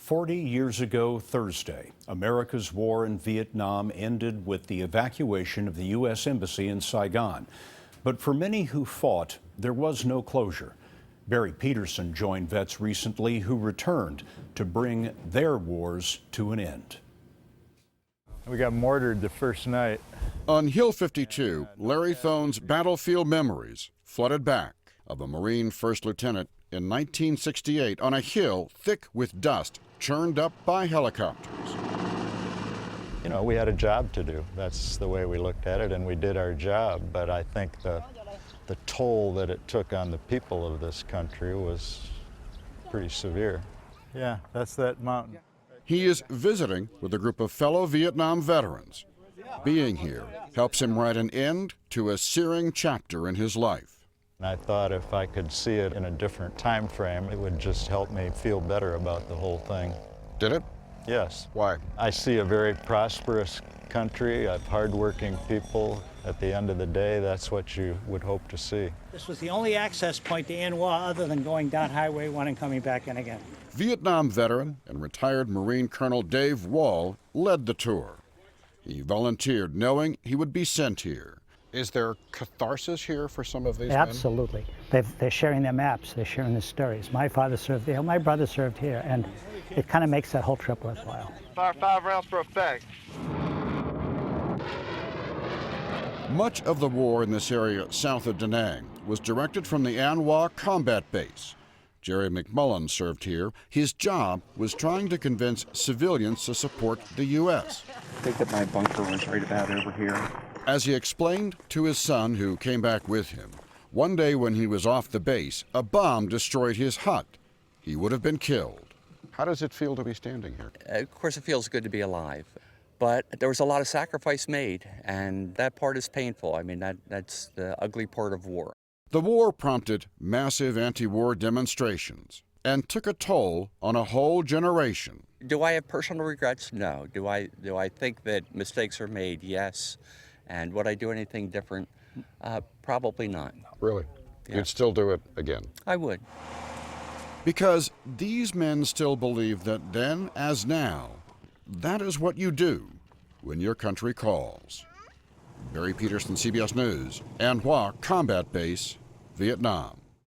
40 years ago Thursday, America's war in Vietnam ended with the evacuation of the U.S. Embassy in Saigon. But for many who fought, there was no closure. Barry Petersen joined vets recently who returned to bring their wars to an end. We got mortared the first night. On Hill 52, Larry Thone's battlefield memories flooded back of a Marine first lieutenant in 1968 on a hill thick with dust churned up by helicopters. You know, we had a job to do. That's the way we looked at it, and we did our job. But I think the toll that it took on the people of this country was pretty severe. Yeah, that's that mountain. He is visiting with a group of fellow Vietnam veterans. Being here helps him write an end to a searing chapter in his life. And I thought if I could see it in a different time frame, it would just help me feel better about the whole thing. Did it? Yes. Why? I see a very prosperous country, of hardworking people. At the end of the day, that's what you would hope to see. This was the only access point to An Hoa other than going down Highway 1 and coming back in again. Vietnam veteran and retired Marine Colonel Dave Wall led the tour. He volunteered knowing he would be sent here. Is there catharsis here for some of these men? Absolutely. They're sharing their maps, they're sharing their stories. My father served there, my brother served here, and it kind of makes that whole trip worthwhile. Fire 5 rounds for effect. Much of the war in this area south of Da Nang was directed from the An Hoa combat base. Jerry McMullen served here. His job was trying to convince civilians to support the U.S. I think that my bunker was right about over here. As he explained to his son, who came back with him, one day when he was off the base, a bomb destroyed his hut. He would have been killed. How does it feel to be standing here? Of course, it feels good to be alive. But there was a lot of sacrifice made, and that part is painful. I mean, that's the ugly part of war. The war prompted massive anti-war demonstrations and took a toll on a whole generation. Do I have personal regrets? No. Do I think that mistakes are made? Yes. And would I do anything different? Probably not. Really? Yeah. You'd still do it again? I would. Because these men still believe that then, as now, that is what you do when your country calls. Barry Petersen, CBS News, An Hoa Combat Base, Vietnam.